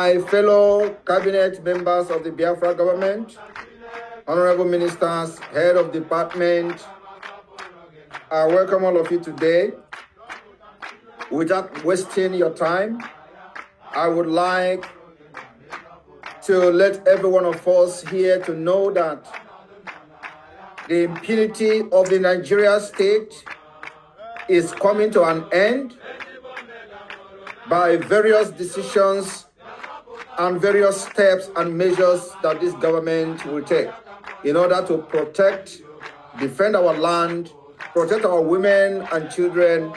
my fellow cabinet members of the Biafra government, honorable ministers, head of department, I welcome all of you today. Without wasting your time, I would like to let every one of us here to know that the impunity of the Nigeria state is coming to an end by various decisions and various steps and measures that this government will take in order to protect, defend our land, protect our women and children,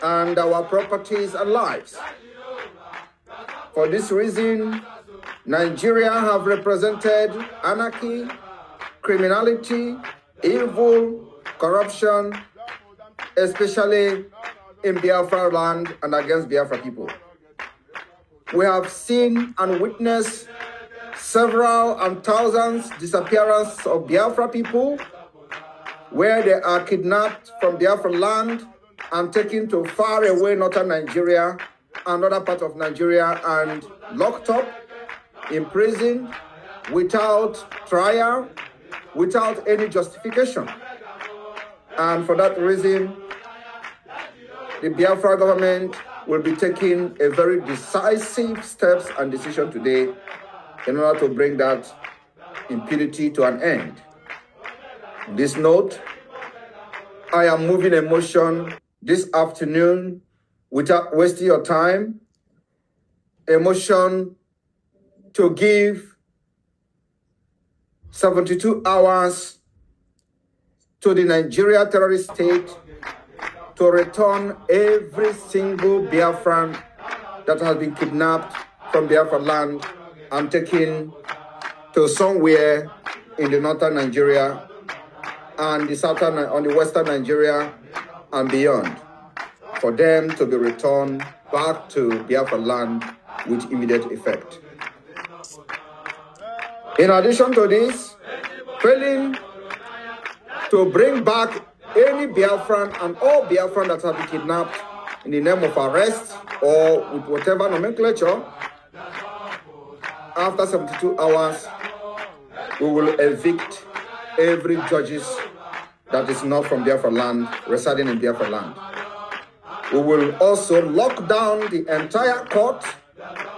and our properties and lives. For this reason, Nigeria have represented anarchy, criminality, evil, corruption, especially in Biafra land and against Biafra people. We have seen and witnessed several and thousands disappearances of Biafra people, where they are kidnapped from Biafra land and taken to far away northern Nigeria and other parts of Nigeria and locked up in prison without trial, without any justification. And for that reason, the Biafra government will be taking a very decisive steps and decision today in order to bring that impunity to an end. On this note, I am moving a motion this afternoon without wasting your time, a motion to give 72 hours to the Nigeria terrorist state to return every single Biafran that has been kidnapped from Biafra land and taken to somewhere in the northern Nigeria and the southern, on the western Nigeria and beyond, for them to be returned back to Biafra land with immediate effect. In addition to this, failing to bring back any Biafran and all Biafran that have been kidnapped in the name of arrest or with whatever nomenclature, after 72 hours, we will evict every judges that is not from Biafra land, residing in Biafra land. We will also lock down the entire court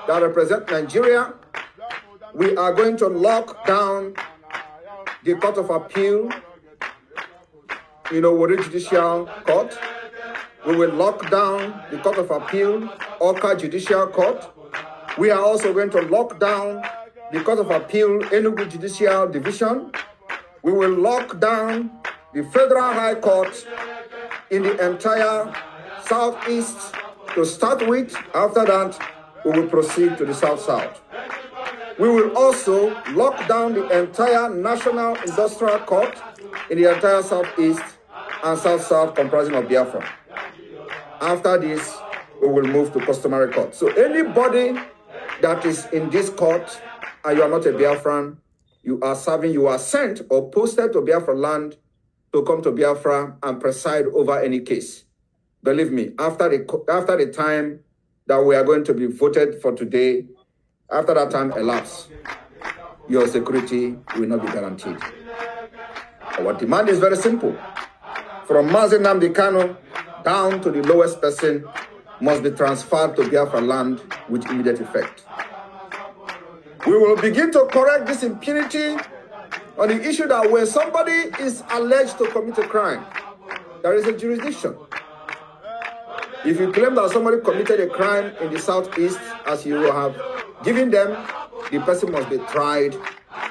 that represents Nigeria. We are going to lock down the Court of Appeal, Wari Judicial Court. We will lock down the Court of Appeal, Oka Judicial Court. We are also going to lock down the Court of Appeal, Enugu Judicial Division. We will lock down the Federal High Court in the entire Southeast to start with. After that, we will proceed to the South-South. We will also lock down the entire National Industrial Court in the entire Southeast and South-South comprising of Biafra. After this, we will move to customary court. So anybody that is in this court and you are not a Biafran, you are serving, you are sent or posted to Biafra land to come to Biafra and preside over any case. Believe me, after the time that we are going to be voted for today, after that time elapses, your security will not be guaranteed. Our demand is very simple. From Mazi Nnamdi Kanu down to the lowest person must be transferred to Biafra land with immediate effect. We will begin to correct this impunity on the issue that when somebody is alleged to commit a crime, there is a jurisdiction. If you claim that somebody committed a crime in the Southeast, as you have given them, the person must be tried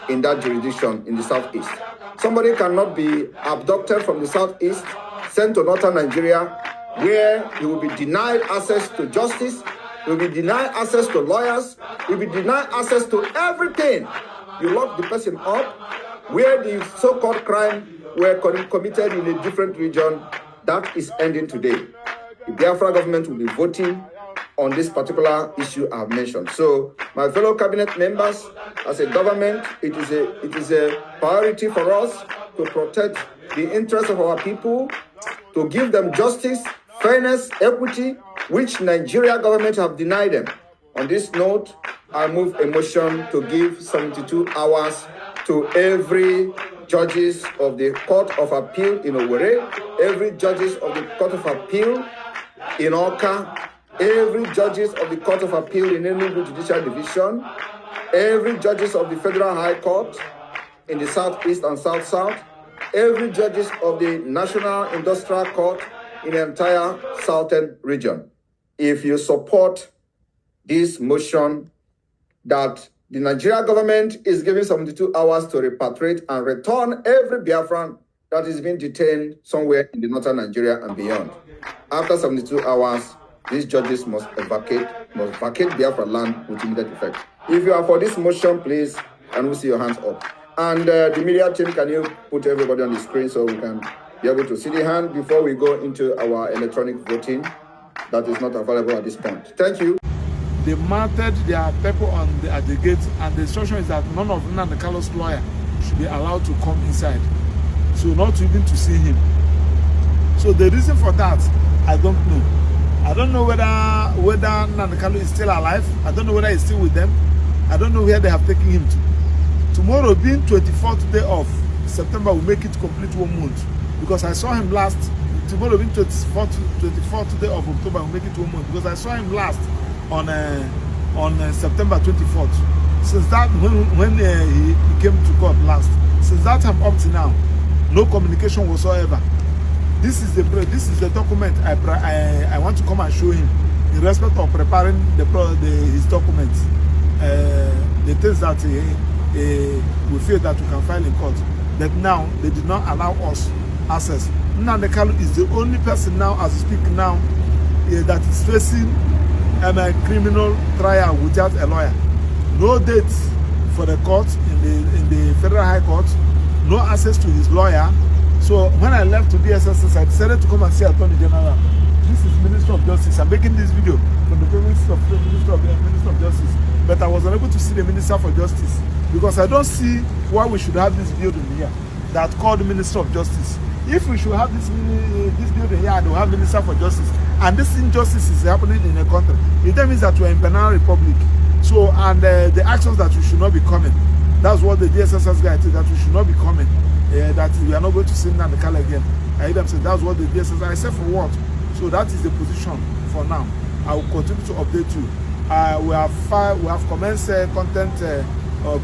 in that jurisdiction in the Southeast. Somebody cannot be abducted from the Southeast, sent to northern Nigeria, where he will be denied access to justice, he will be denied access to lawyers, he will be denied access to everything. You lock the person up where the so-called crime were committed in a different region. That is ending today. The Biafra government will be voting on this particular issue I have mentioned. So, my fellow cabinet members, as a government, it is a priority for us to protect the interests of our people, to give them justice, fairness, equity, which Nigeria government have denied them On this note, I move a motion to give 72 hours to every judges of the Court of Appeal in Owerri, every judges of the Court of Appeal in Awka, every judges of the Court of Appeal in Enugu Judicial Division, every judges of the Federal High Court in the Southeast and South-South, every judges of the National Industrial Court in the entire Southern region. If you support this motion that the Nigerian government is giving 72 hours to repatriate and return every Biafran that is being detained somewhere in the northern Nigeria and beyond. After 72 hours, these judges must vacate Biafra land with immediate effect. If you are for this motion, please, and we'll see your hands up. And the media team, can you put everybody on the screen so we can be able to see the hand before we go into our electronic voting that is not available at this point. Thank you. They mounted their people at the gate, and the instruction is that none of Nnamdi Kalu's lawyer should be allowed to come inside. So not even to see him. So the reason for that, I don't know. I don't know whether Nnamdi Kalu is still alive. I don't know whether he's still with them. I don't know where they have taken him to. Tomorrow being 24th day of September will make it complete 1 month. Because I saw him last, tomorrow being 24th day of October will make it 1 month. Because I saw him last on September 24th. Since that, when he came to court last, since that time up to now, no communication whatsoever. This is the document I want to come and show him in respect of preparing his documents, the things that we feel that we can file in court. That now they did not allow us access. Nnamdi Kalu is the only person now, as we speak now, that is facing a criminal trial without a lawyer. No date for the court in the Federal High Court. No access to his lawyer. So when I left to DSSS, I decided to come and see Attorney General. This is Minister of Justice. I'm making this video from the Minister of Justice. But I was unable to see the Minister for Justice because I don't see why we should have this building here that called the Minister of Justice. If we should have this building here, we'll have Minister for Justice. And this injustice is happening in a country. It means that we're in Benin Republic. So, and the actions that we should not be coming. That's what the DSSS guy said, that we should not be coming. That we are not going to see Nnamdi Kalu again. I hear them say that's what the DSSS. I said for what? So that is the position for now. I will continue to update you. We have commenced content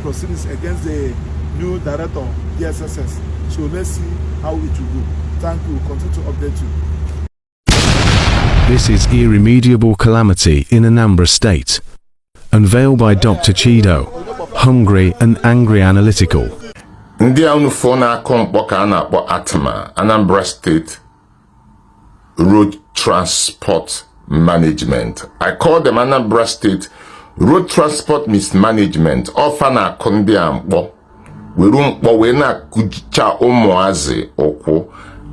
proceedings against the new director of DSSS. So let's see how it will go. Thank you. We'll continue to update you. This is irremediable calamity in Anambra State. Unveiled by Dr. Chido, hungry and angry analytical. Ndị unu na-akọ mkpọ ka a na-akpọ Atma, Anambra State Road Transport Management. I call them Anambra State Road Transport Mismanagement. Ọfa na-akọ ndị a mkpọ. Weru mkpọ wee na-akụjicha ụmụazị ụkwụ.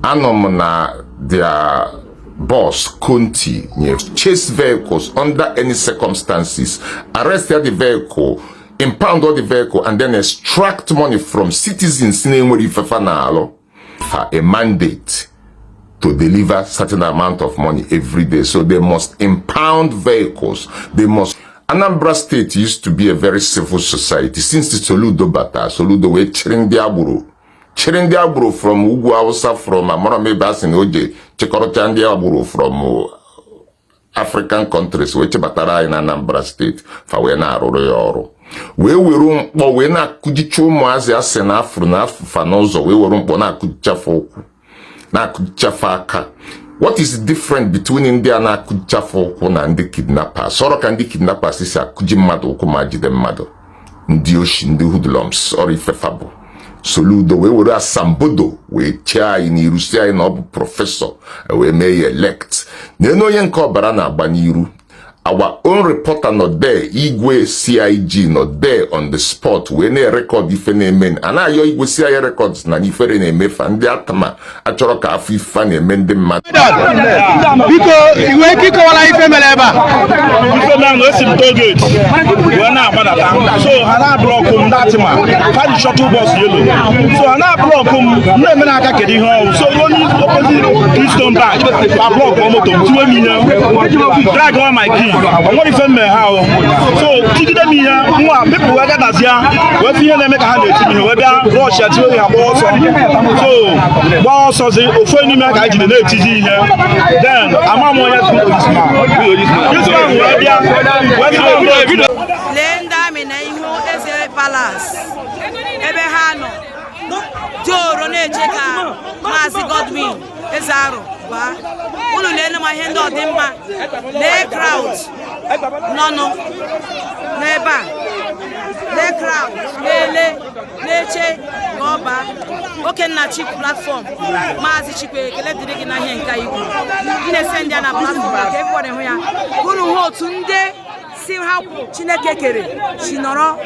Anọ m na their boss, Conti, chase vehicles under any circumstances, arrest the vehicle, impound all the vehicle, and then extract money from citizens in a mandate to deliver certain amount of money every day. So they must impound vehicles. They must. Anambra State used to be a very civil society since the Soludo Bata, Soludo we Chirindiaburu. Chirindiaburu from Ugwu Hausa, from Amorame Basin Oje, Chekorotandiaburu from African countries, which Batara in Anambra State, Fawena Roro. We were we na kujicho mwazi asena afro na fanozo we were na kujafoku na kujafaka. What is the difference between India na kujafoku na ndi kidnappers? Soro ka ndi kidnappers is a kujimado okumajide mado ndi oshi ndi hoodlums or ifefabo. Soludo we were a sambodo we chair in Irusia in obu professor we may elect. Neno yenko barana baniru. Our own reporter not there, Igwe CIG not there on the spot. We ne record ifene men. Ana yo Igwe CIG records na ifere ne me fan de atama. Achoro ka afi fan ne men de man. Biko iwe kiko wala ife meleba. Ife na no sim toge. We na gbadata so ha na block ndị atima ha ji shuttle bus yellow so ha na block na-eme na aka kedu ihe ọrụ so onye opposite Keystone Bank ba block moto tiwe m ihe drag on my key onwere ife mme ha so tigide m ihe nwa people wee gadazia wee fi ihe na-eme ka ha na-eti ihe wee bịa rush ya tiwe ha gba ọsọ so gba ọsọ zi ofu n'ime ka jide na-etiji ihe then ama m onye Lenda mina ihu eze palace ebe ha nọ joro na-eche ka Maazị Godwin Ezearu ba unu lele ma ihe ndị ọ dị mma lee crowd nọ n'ebe a lee crowd lele na-eche ka ọ baa Okenna Chief platform Maazị Chikwe ekele dịrị gị na ihe nka ikwu na-ese ndị a na platform ka everybody hụ ya unu hụ otu ndị si ha Chineke kere si nọrọ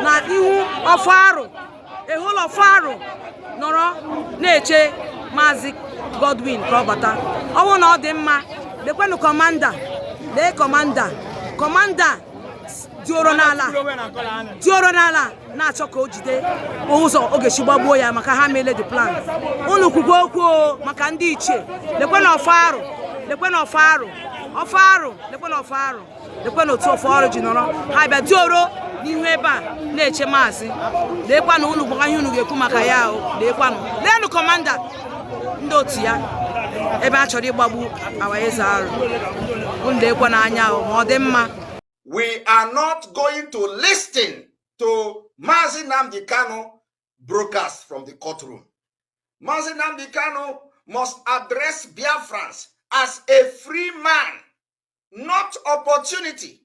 na ihu ọfarụ ehụlọ ọfarụ nọrọ na-eche Maazị Godwin ka ọ bata ọnwụ na ọ dị mma lekwenụ kọmanda lee kọmanda dioro n'ala na-achọ ka o jide ụzọ oge chi gbagbuo ya maka ha meele the plan unu kwukwo okwu maka ndị ichie lekwenụ otu ọfarụ ji nọrọ ha bịa dioro n'ihu ebe a na-eche maazị leekwanụ unu gbagha ihe unu ga-ekwu maka ya leenụ kọmanda ndị otu ya ebe a chọrọ ịgbagbu Ezearu unu leekwa n'anya ma ọ dị mma. We are not going to listen to Mazi Nnamdi Kanu broadcast from the courtroom. Mazi Nnamdi Kanu must address Biafrans as a free man, not opportunity.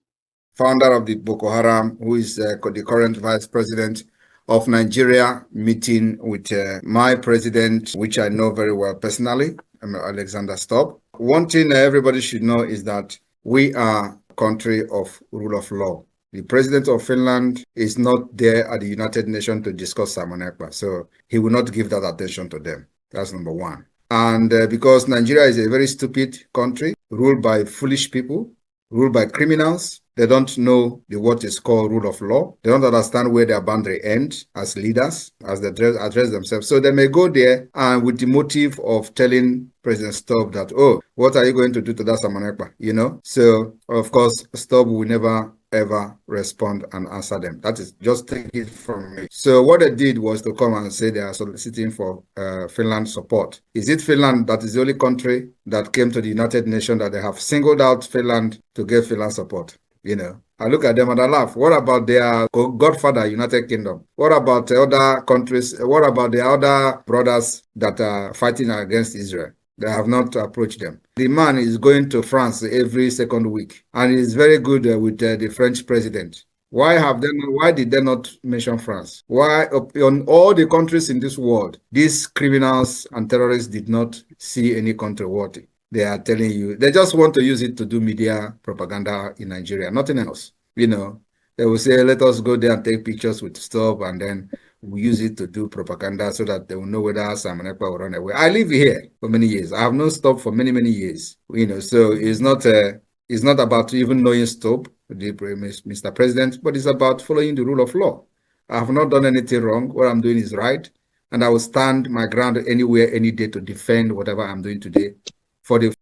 Founder of the Boko Haram, who is the current vice president of Nigeria, meeting with my president, which I know very well personally, Alexander Stubb. One thing everybody should know is that we are a country of rule of law. The president of Finland is not there at the United Nations to discuss Simon Ekpa, so he will not give that attention to them. That's number one. And because Nigeria is a very stupid country, ruled by foolish people, ruled by criminals, they don't know what is called rule of law. They don't understand where their boundary ends as leaders, as they address themselves. So they may go there and with the motive of telling President Stubb that, oh, what are you going to do to that Simon Ekpa? You know? So, of course, Stubb will never ever respond and answer them. That is, just take it from me. So what they did was to come and say they are soliciting for Finland support. Is it Finland that is the only country that came to the United Nations that they have singled out Finland to get Finland support? You know, I look at them and I laugh. What about their godfather, United Kingdom? What about the other countries? What about the other brothers that are fighting against Israel? They have not approached them. The man is going to France every second week, and he is very good with the French president. Why did they not mention France? Why on all the countries in this world, these criminals and terrorists did not see any country worthy? They are telling you, they just want to use it to do media propaganda in Nigeria, nothing else. You know, they will say, let us go there and take pictures with Stubb, and then we use it to do propaganda so that they will know whether Simon Ekpa will run away. I live here for many years. I have known Stubb for many, many years. You know, so it's not about even knowing Stubb, Mr. President, but it's about following the rule of law. I have not done anything wrong. What I'm doing is right, and I will stand my ground anywhere, any day to defend whatever I'm doing today.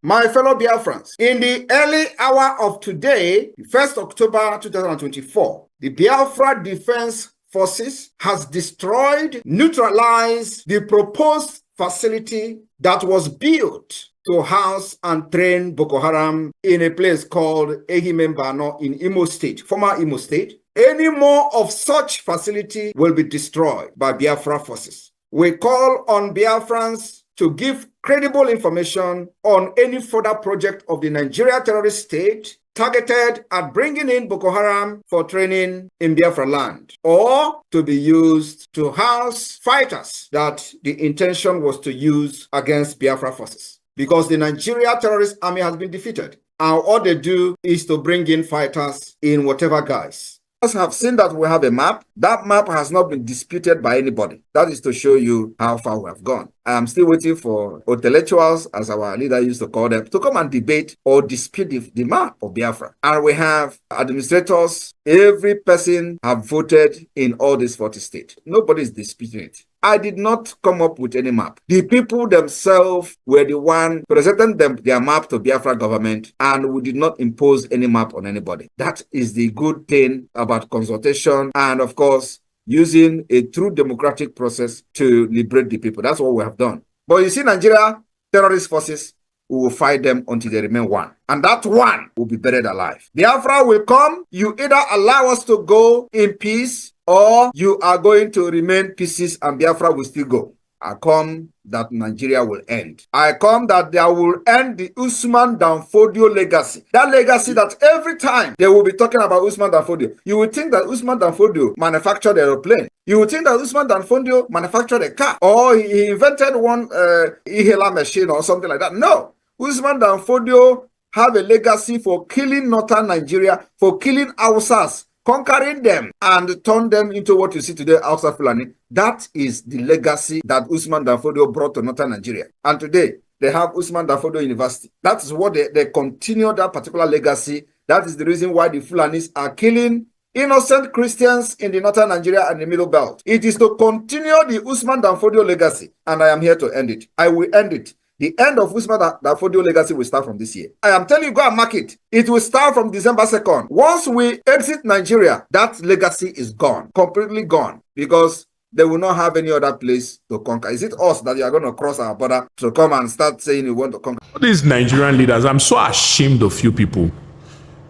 My fellow Biafrans, in the early hour of today, 1st October 2024, the Biafra Defense Forces has destroyed, neutralized the proposed facility that was built to house and train Boko Haram in a place called Ehimembano in Imo State, former Imo State. Any more of such facility will be destroyed by Biafra forces. We call on Biafrans to give credible information on any further project of the Nigeria terrorist state targeted at bringing in Boko Haram for training in Biafra land, or to be used to house fighters that the intention was to use against Biafra forces. Because the Nigeria terrorist army has been defeated, and all they do is to bring in fighters in whatever guise. have seen that we have a map. That map has not been disputed by anybody. That is to show you how far we have gone. I am still waiting for intellectuals, as our leader used to call them, to come and debate or dispute the map of Biafra. And we have administrators. Every person have voted in all these 40 states. Nobody is disputing it. I did not come up with any map. The people themselves were the one presenting their map to Biafra government, and we did not impose any map on anybody. That is the good thing about consultation and, of course, using a true democratic process to liberate the people. That's what we have done. But you see, Nigeria terrorist forces, we will fight them until they remain one. And that one will be buried alive. Biafra will come. You either allow us to go in peace, or you are going to remain pieces and Biafra will still go. I come that Nigeria will end. I come that there will end the Usman Danfodio legacy. That legacy that every time they will be talking about Usman Danfodio, you will think that Usman Danfodio manufactured an aeroplane. You would think that Usman Danfodio manufactured a car, or he invented one Ihela machine or something like that. No. Usman Danfodio have a legacy for killing northern Nigeria, for killing Hausas, conquering them and turn them into what you see today, Hausa Fulani. That is the legacy that Usman Danfodio brought to northern Nigeria. And today, they have Usman Danfodio University. That is what they continue that particular legacy. That is the reason why the Fulanis are killing innocent Christians in the northern Nigeria and the Middle Belt. It is to continue the Usman Danfodio legacy, and I am here to end it. I will end it. The end of Usman Danfodio legacy will start from this year. I am telling you, go and mark it. It will start from December 2nd. Once we exit Nigeria, that legacy is gone, completely gone, because they will not have any other place to conquer. Is it us that you are going to cross our border to come and start saying you want to conquer? These Nigerian leaders, I'm so ashamed of you people.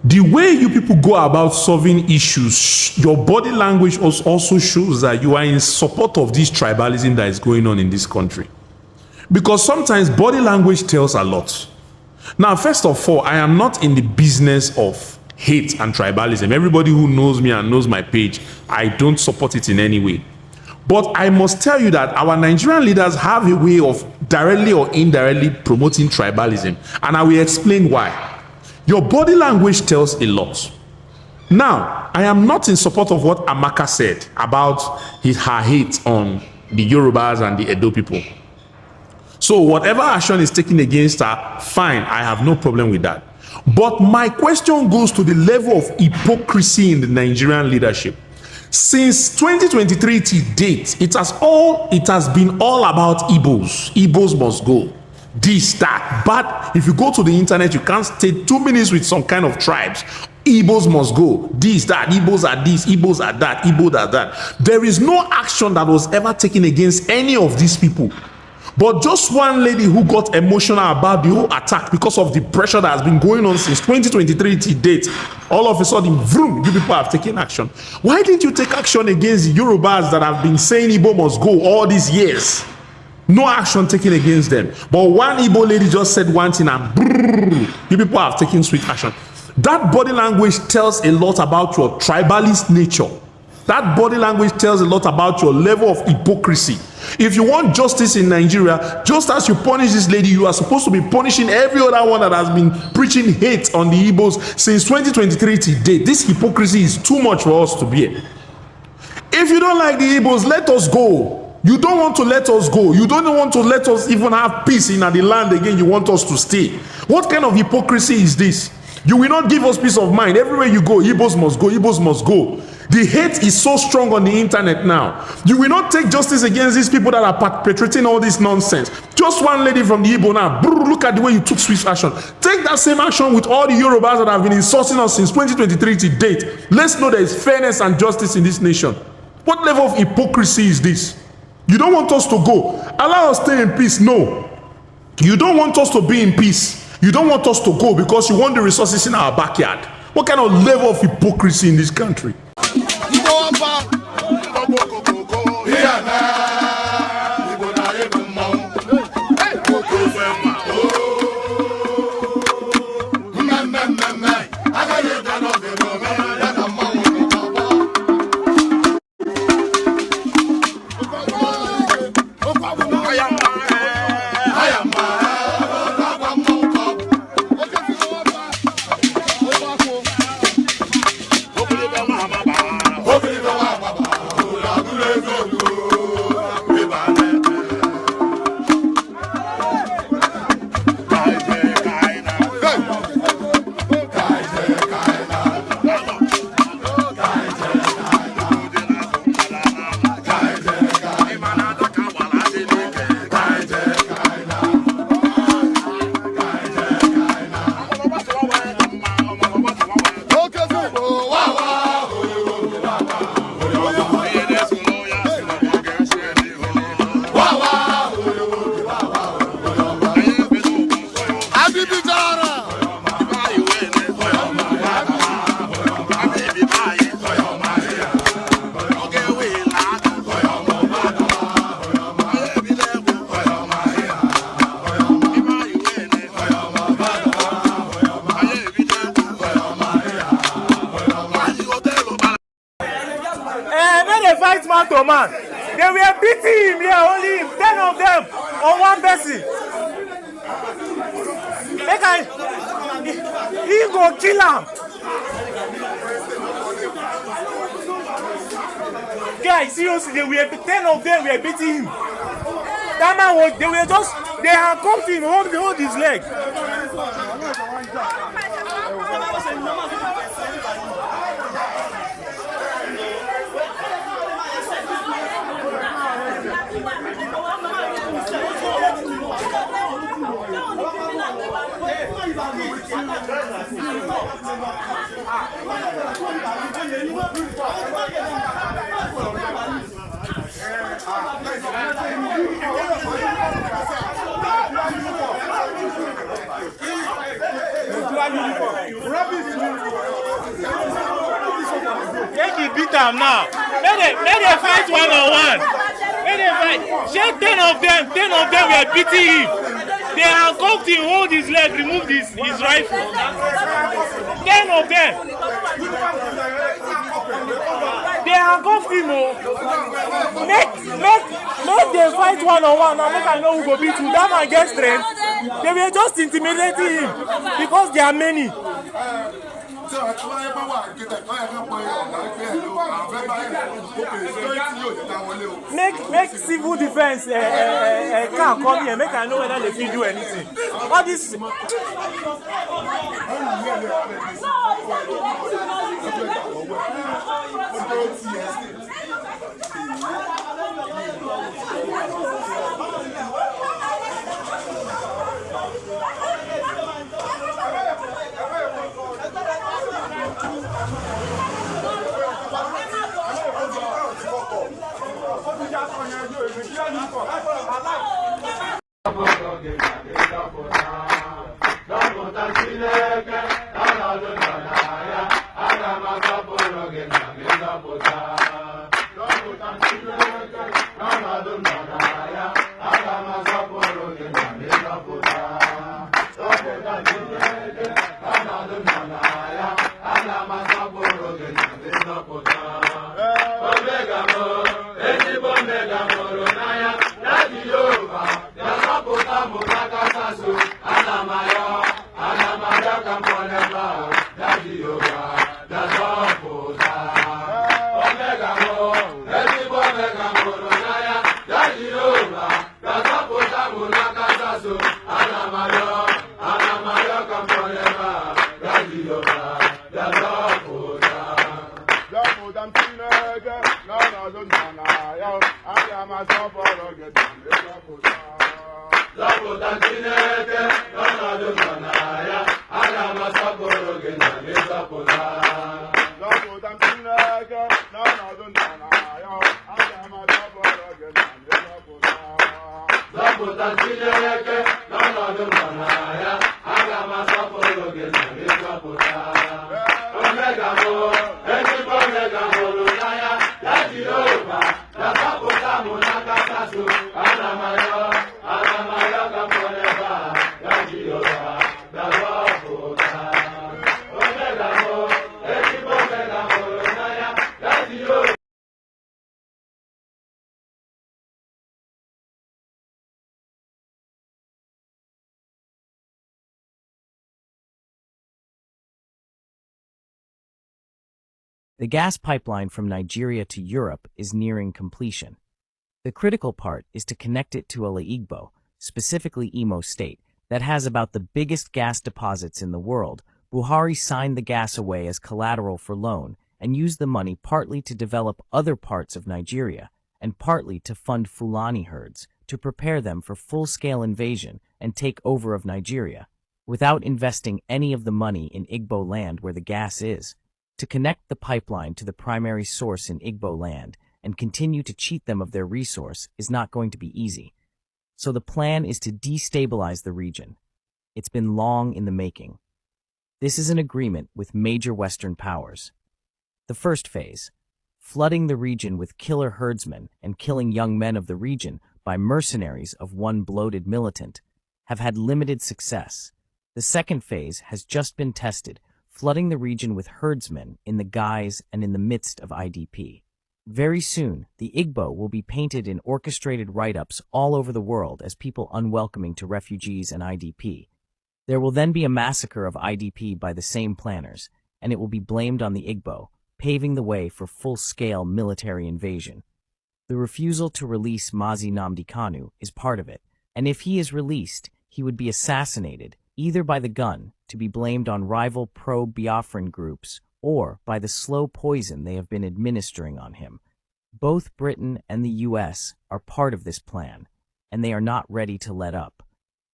The way you people go about solving issues, your body language also shows that you are in support of this tribalism that is going on in this country. Because sometimes body language tells a lot. Now, first of all, I am not in the business of hate and tribalism. Everybody who knows me and knows my page, I don't support it in any way. But I must tell you that our Nigerian leaders have a way of directly or indirectly promoting tribalism. And I will explain why. Your body language tells a lot. Now, I am not in support of what Amaka said about her hate on the Yorubas and the Edo people. So whatever action is taken against her, fine, I have no problem with that. But my question goes to the level of hypocrisy in the Nigerian leadership. Since 2023 to date, it has been all about Igbos. Igbos must go. This, that. But if you go to the internet, you can't stay 2 minutes with some kind of tribes. Igbos must go. This, that. Igbos are this. Igbos are that. Igbos are that. There is no action that was ever taken against any of these people. But just one lady who got emotional about the whole attack because of the pressure that has been going on since 2023 to date, all of a sudden, vroom, you people have taken action. Why didn't you take action against the Yorubas that have been saying Igbo must go all these years? No action taken against them. But one Igbo lady just said one thing and brrr, you people have taken swift action. That body language tells a lot about your tribalist nature. That body language tells a lot about your level of hypocrisy. If you want justice in Nigeria, just as you punish this lady, you are supposed to be punishing every other one that has been preaching hate on the Igbos since 2023 to date. This hypocrisy is too much for us to bear. If you don't like the Igbos, let us go. You don't want to let us go. You don't want to let us even have peace in the land again. You want us to stay. What kind of hypocrisy is this? You will not give us peace of mind. Everywhere you go, Igbos must go. Igbos must go. The hate is so strong on the internet now. You will not take justice against these people that are perpetrating all this nonsense. Just one lady from the Igbo now. Brr, look at the way you took swift action. Take that same action with all the Yorubas that have been insulting us since 2023 to date. Let's know there is fairness and justice in this nation. What level of hypocrisy is this? You don't want us to go. Allow us to stay in peace. No. You don't want us to be in peace. You don't want us to go because you want the resources in our backyard. What kind of level of hypocrisy in this country? Mama. When they fight man to man, they were beating him here, only 10 of them on one person. He go kill him. Guys, seriously, they were 10 of them were beating him. That man was, they handcuffed him, hold his leg. Make it beat them now. Let them fight one-on-one. Let them fight. Shake 10 of them were beating him. They handcuffed him, hold his leg, removed his rifle. 10 of them. They handcuffed him. Make them fight one-on-one. Now make I know who go beat you. That man get strength. They were just intimidating him because there are many. Make civil defense can come here. Make I know whether they can do anything. All this. The gas pipeline from Nigeria to Europe is nearing completion. The critical part is to connect it to Igbo, specifically Imo State, that has about the biggest gas deposits in the world. Buhari signed the gas away as collateral for loan and used the money partly to develop other parts of Nigeria and partly to fund Fulani herds to prepare them for full-scale invasion and take over of Nigeria, without investing any of the money in Igbo land where the gas is. To connect the pipeline to the primary source in Igbo land and continue to cheat them of their resource is not going to be easy. So the plan is to destabilize the region. It's been long in the making. This is an agreement with major Western powers. The first phase, flooding the region with killer herdsmen and killing young men of the region by mercenaries of one bloated militant, have had limited success. The second phase has just been tested, flooding the region with herdsmen in the guise and in the midst of IDP. Very soon, the Igbo will be painted in orchestrated write-ups all over the world as people unwelcoming to refugees and IDP. There will then be a massacre of IDP by the same planners, and it will be blamed on the Igbo, paving the way for full-scale military invasion. The refusal to release Mazi Nnamdi Kanu is part of it, and if he is released, he would be assassinated, either by the gun, to be blamed on rival pro-Biafran groups, or by the slow poison they have been administering on him. Both Britain and the US are part of this plan, and they are not ready to let up.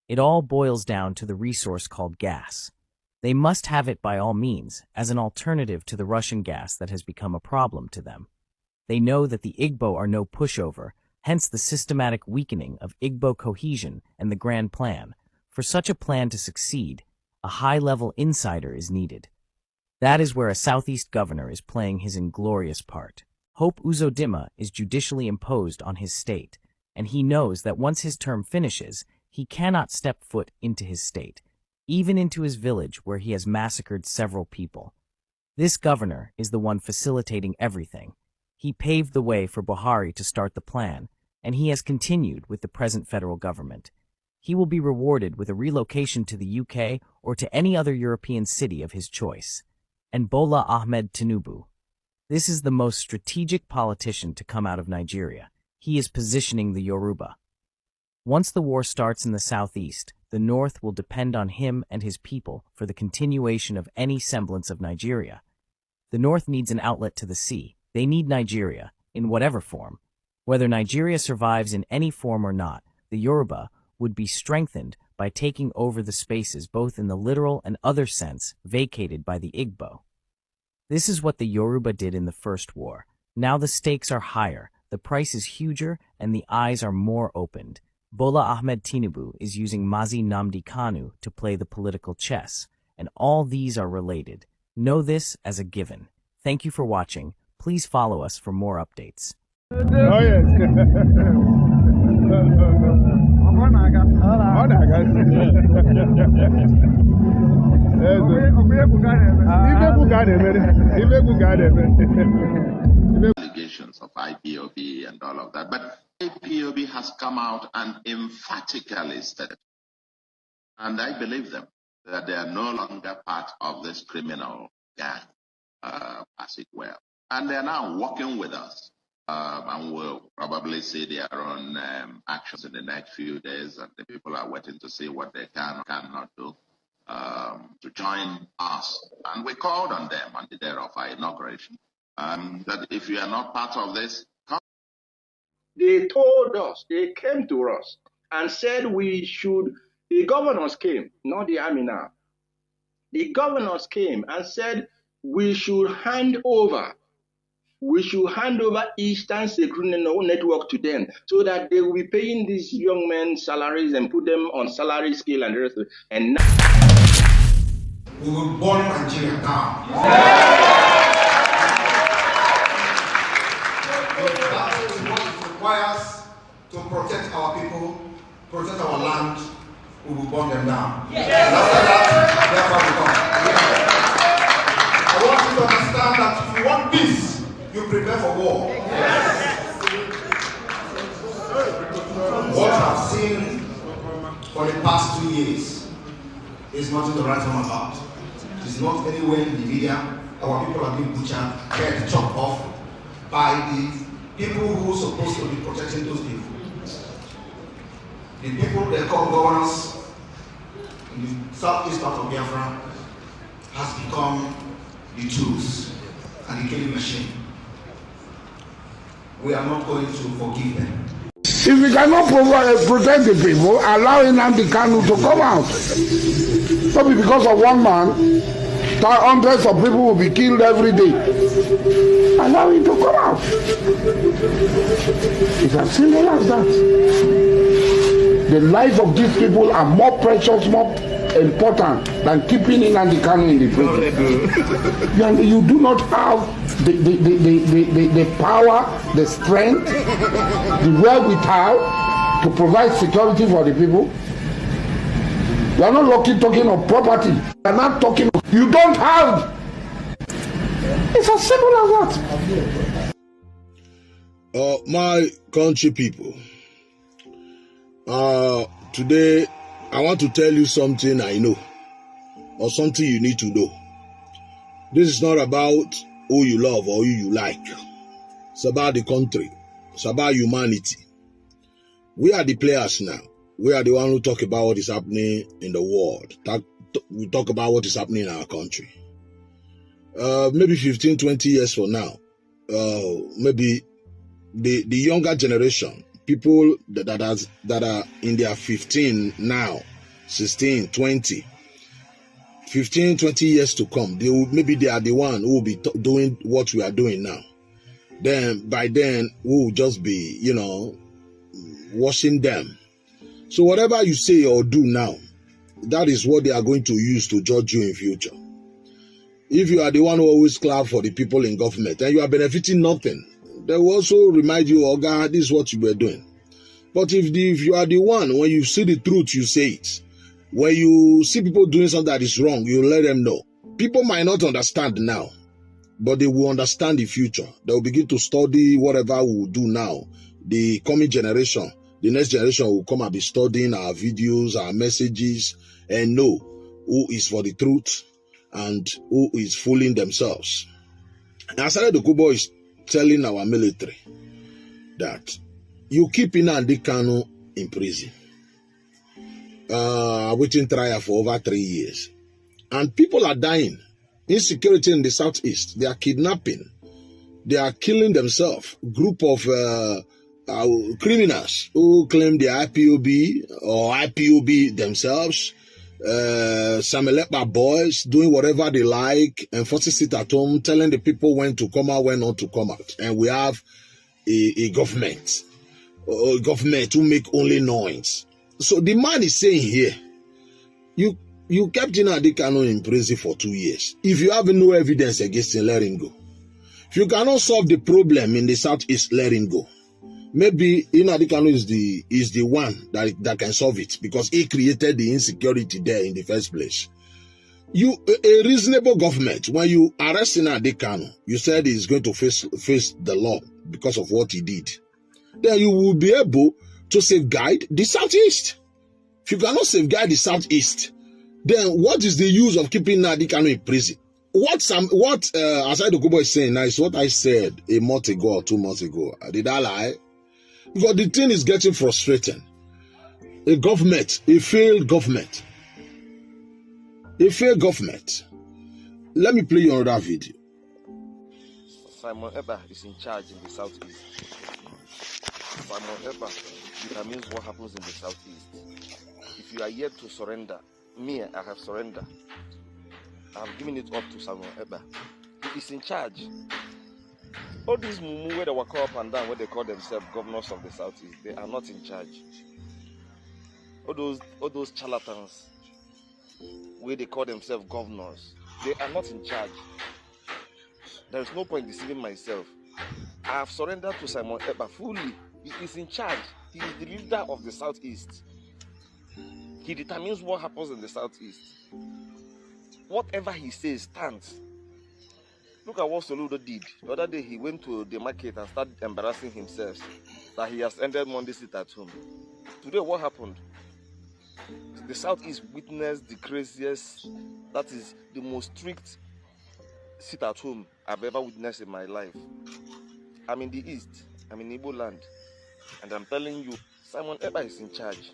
It all boils down to the resource called gas. They must have it by all means, as an alternative to the Russian gas that has become a problem to them. They know that the Igbo are no pushover, hence the systematic weakening of Igbo cohesion and the grand plan. For such a plan to succeed, a high-level insider is needed. That is where a Southeast governor is playing his inglorious part. Hope Uzodimma is judicially imposed on his state, and he knows that once his term finishes, he cannot step foot into his state, even into his village where he has massacred several people. This governor is the one facilitating everything. He paved the way for Buhari to start the plan, and he has continued with the present federal government. He will be rewarded with a relocation to the UK or to any other European city of his choice. And Bola Ahmed Tinubu. This is the most strategic politician to come out of Nigeria. He is positioning the Yoruba. Once the war starts in the southeast, the north will depend on him and his people for the continuation of any semblance of Nigeria. The north needs an outlet to the sea. They need Nigeria, in whatever form. Whether Nigeria survives in any form or not, the Yoruba would be strengthened by taking over the spaces both in the literal and other sense vacated by the Igbo. This is what the Yoruba did in the First War. Now the stakes are higher, the price is huger, and the eyes are more opened. Bola Ahmed Tinubu is using Mazi Nnamdi Kanu to play the political chess, and all these are related. Know this as a given. Thank you for watching. Please follow us for more updates. Oh, yes. Allegations of IPOB and all of that, but IPOB has come out and emphatically said, and I believe them, that they are no longer part of this criminal gang, as it were, and they are now working with us. And we'll probably see their own actions in the next few days, and the people are waiting to see what they can or cannot do to join us. And we called on them on the day of our inauguration that if you are not part of this, come. They told us, they came to us and said we should, the governors came, not the army now. The governors came and said we should hand over Eastern Security Network to them so that they will be paying these young men salaries and put them on salary scale and the rest of it. And now we will burn Nigeria down. That is what it requires to protect our people, protect our land. We will burn them down. And after that, therefore we come. I want you to understand that if you want peace, you prepare for war. Yes. What I've seen for the past 2 years is nothing to write home about. It's not anywhere in the media. Our people are being butchered, get chopped off by the people who are supposed to be protecting those people. The people they call governors in the southeast part of Biafran has become the tools and the killing machine. We are not going to forgive them. If we cannot protect the people, allow Nnamdi Kanu to come out. Not because of one man, hundreds of people will be killed every day. Allow him to come out. It's as simple as that. The life of these people are more precious, more important than keeping Nnamdi Kanu in the prison. You do not have the power, the strength, the wherewithal to provide security for the people. We are not talking of property. We are not talking of, you don't have. It's as simple as that. My country people, today I want to tell you something I know, or something you need to know. This is not about who you love or who you like. It's about the country. It's about humanity. We are the players now. We are the one who talk about what is happening in the world. We talk about what is happening in our country. Maybe 15, 20 years from now, maybe the younger generation, people that are in their 15 now, 16, 20, 15, 20 years to come, maybe they are the one who will be doing what we are doing now. Then by then we will just be, watching them. So whatever you say or do now, that is what they are going to use to judge you in future. If you are the one who always clap for the people in government and you are benefiting nothing, they will also remind you, oh God, this is what you were doing. But if you are the one, when you see the truth, you say it. When you see people doing something that is wrong, you let them know. People might not understand now, but they will understand the future. They will begin to study whatever we will do now. The coming generation, the next generation will come and be studying our videos, our messages, and know who is for the truth and who is fooling themselves. And Asare Dokubo is telling our military that you keep Nnamdi Kanu in prison, waiting trial for over 3 years. And people are dying. Insecurity in the southeast. They are kidnapping. They are killing themselves. Group of criminals who claim they are IPOB or IPOB themselves. Samelepa boys doing whatever they like, enforcing sit at home, telling the people when to come out, when not to come out. And we have a government who make only noise. So the man is saying here, you kept Nnamdi Kanu in prison for 2 years. If you have no evidence against him, let him go. If you cannot solve the problem in the southeast, let him go. Maybe Nnamdi Kanu is the one that can solve it, because he created the insecurity there in the first place. A reasonable government, when you arrest Nnamdi Kanu, you said he's going to face the law because of what he did. Then you will be able to safeguard the southeast. If you cannot safeguard the southeast, then what is the use of keeping Nnamdi Kanu in prison? What Asare Dokubo is saying now is what I said a month ago or 2 months ago. Did I lie? Because the thing is getting frustrating. A failed government. Let me play you another video. Simon Ekpa is in charge in the southeast. Simon Ekpa determines what happens in the southeast. If you are yet to surrender, me, I have surrendered. I have given it up to Simon Ekpa. He is in charge. All these mumu where they walk up and down, where they call themselves governors of the southeast, they are not in charge. All those charlatans where they call themselves governors, they are not in charge. There is no point deceiving myself. I have surrendered to Simon Ekpa fully. He is in charge. He is the leader of the southeast. He determines what happens in the southeast. Whatever he says stands. Look at what Soludo did. The other day he went to the market and started embarrassing himself that he has ended Monday sit at home. Today what happened? The southeast witnessed the craziest, that is the most strict sit at home I've ever witnessed in my life. I'm in the east, I'm in Igbo land, and I'm telling you, Simon Ekpa is in charge.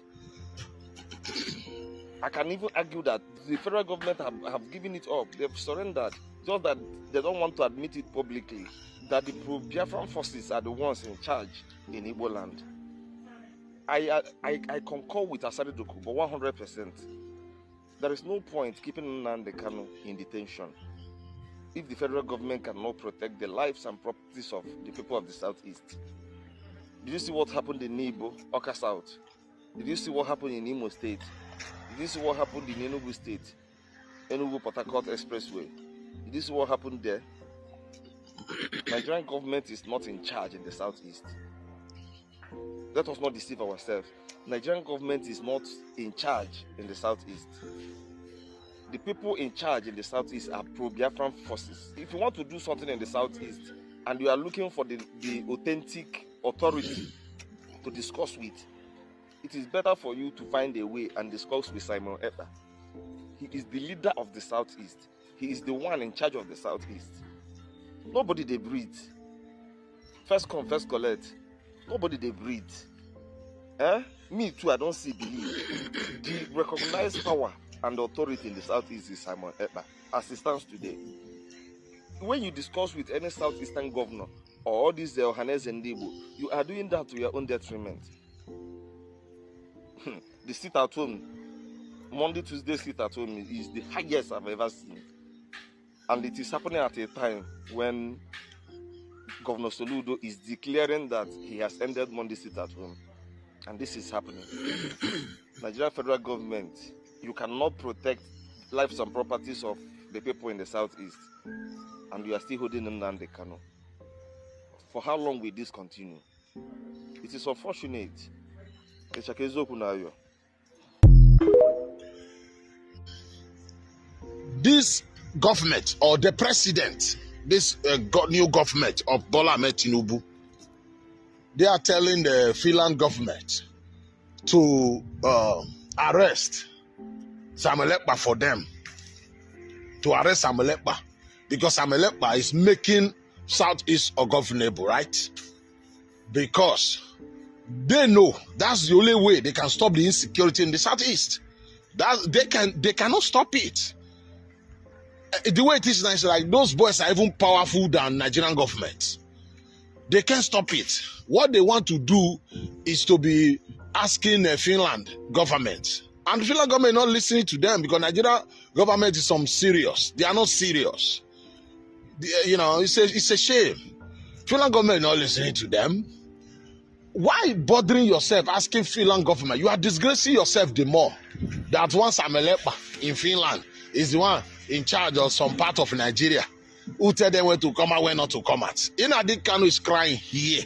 I can even argue that the federal government have given it up. They've surrendered. Just that they don't want to admit it publicly. That the Biafran forces are the ones in charge in Igbo land. I concur with Asare Dokubo 100%. There is no point keeping Nnamdi Kanu in detention if the federal government cannot protect the lives and properties of the people of the southeast. Did you see what happened in Igbo, Oka South? Did you see what happened in Imo State? Did you see what happened in Enugu State? Enugu-Port Harcourt Expressway? Did you see what happened there? Nigerian government is not in charge in the southeast. Let us not deceive ourselves. Nigerian government is not in charge in the southeast. The people in charge in the southeast are pro-Biafran forces. If you want to do something in the southeast and you are looking for the authentic authority to discuss with, it is better for you to find a way and discuss with Simon Ekpa. He is the leader of the Southeast. He is the one in charge of the Southeast. Nobody they breathe. First come, first collect. Nobody they breathe. Me too, I don't see believe. The recognized power and authority in the Southeast is Simon Ekpa, as it stands today. When you discuss with any Southeastern governor or all these Ohanes and Debo, you are doing that to your own detriment. The sit at home, Monday, Tuesday sit at home is the highest I've ever seen. And it is happening at a time when Governor Soludo is declaring that he has ended Monday sit at home. And this is happening. Nigerian federal government, you cannot protect lives and properties of the people in the Southeast. And you are still holding them down the Kano. For how long will this continue? It is unfortunate. This government or the president, this new government of Bola Ahmed Tinubu, they are telling the Finland government to arrest Samuel Ekpa for them. To arrest Samuel Ekpa. Because Samuel Ekpa is making Southeast ungovernable, right? Because they know that's the only way they can stop the insecurity in the Southeast. They cannot stop it. The way it is now is like those boys are even powerful than Nigerian government. They can't stop it. What they want to do is to be asking the Finland government. And the Finland government not listening to them because Nigerian government is some serious. They are not serious. It's a shame. Finland government not listening to them. Why bothering yourself asking Finland government? You are disgracing yourself the more. That one Samuel Ekpa in Finland is the one in charge of some part of Nigeria who tell them when to come out, when not to come out. Nnamdi Kanu is crying here.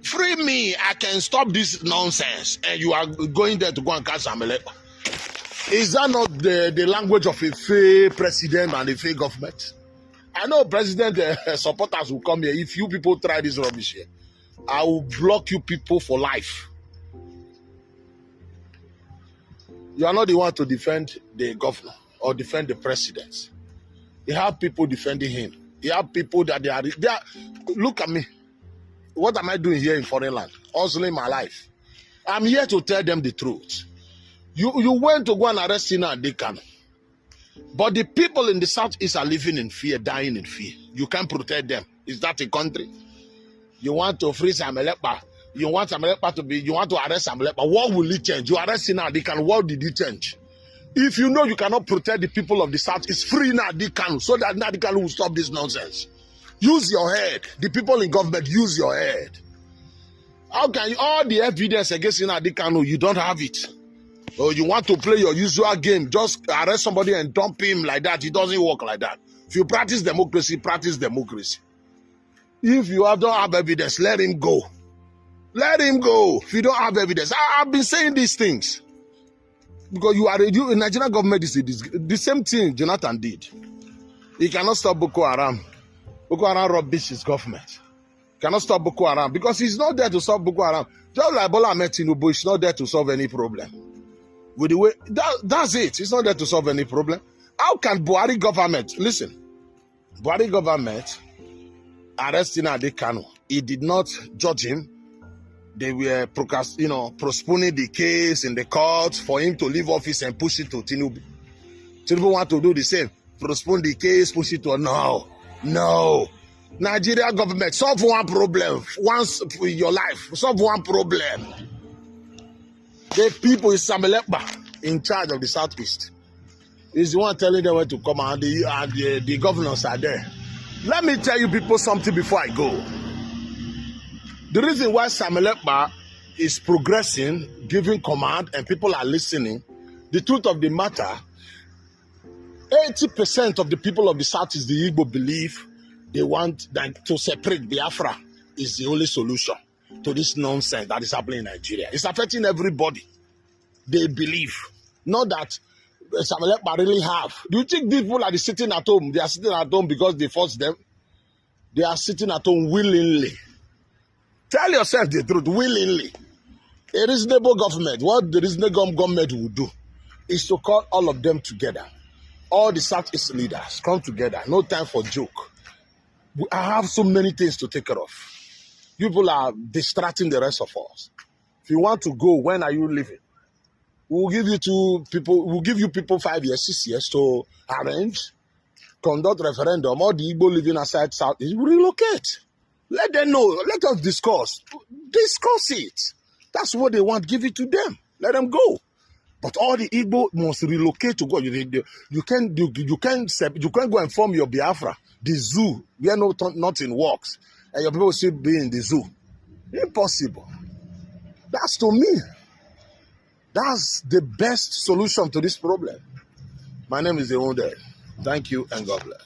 Free me, I can stop this nonsense. And you are going there to go and catch Samuel Ekpa. Is that not the language of a fake president and a fake government? I know president supporters will come here. If you people try this rubbish here, I will block you people for life. You are not the one to defend the governor or defend the president. You have people defending him. You have people that they are. Look at me. What am I doing here in foreign land? Hustling my life. I'm here to tell them the truth. You went to go and arrest Nnamdi Kanu. But the people in the Southeast are living in fear, dying in fear. You can't protect them. Is that a country? You want to free Samuel Ekpa. You want Samuel Ekpa to be. You want to arrest Samuel Ekpa. What will it change? You arrest Nnamdi Kanu. What did you change? If you know you cannot protect the people of the Southeast, free Nnamdi Kanu so that Nnamdi Kanu will stop this nonsense. Use your head. The people in government, use your head. How can you, all the evidence against Nnamdi Kanu, you don't have it? Or you want to play your usual game, just arrest somebody and dump him like that. It doesn't work like that. If you practice democracy, practice democracy. If you don't have evidence, let him go. Let him go. If you don't have evidence, I've been saying these things. Because the Nigerian government is the same thing Jonathan did. He cannot stop Boko Haram. Boko Haram rubbish his government. Cannot stop Boko Haram because he's not there to solve Boko Haram. Just like Bola Ahmed Tinubu is not there to solve any problem. With the way that's it. It's not there to solve any problem. How can Buhari government listen? Buhari government arresting Nnamdi Kanu. He did not judge him. They were postponing the case in the court for him to leave office and push it to Tinubu. Tinubu want to do the same. Postpone the case, push it to no. Nigeria government, solve one problem once for your life. Solve one problem. The people is Samuel Ekpa in charge of the Southeast. He's the one telling them where to come and the governors are there. Let me tell you people something before I go. The reason why Samuel Ekpa is progressing, giving command, and people are listening, the truth of the matter, 80% of the people of the Southeast, the Igbo, believe they want to separate Biafra is the only solution to this nonsense that is happening in Nigeria. It's affecting everybody. They believe. Not that Samuel Ekpa really have. Do you think these people are sitting at home? They are sitting at home because they forced them. They are sitting at home willingly. Tell yourself the truth willingly. A reasonable government, what the reasonable government will do is to call all of them together. All the Southeast leaders come together. No time for joke. I have so many things to take care of. People are distracting the rest of us. If you want to go, when are you leaving? We'll give you people 5 years, 6 years to arrange, conduct referendum. All the Igbo living outside South is relocate. Let them know. Let us discuss. Discuss it. That's what they want. Give it to them. Let them go. But all the Igbo must relocate to go. You can't go and form your Biafra, the zoo, where nothing works, and your people still be in the zoo. Impossible. That's, to me, that's the best solution to this problem. My name is Eunde. Thank you and God bless.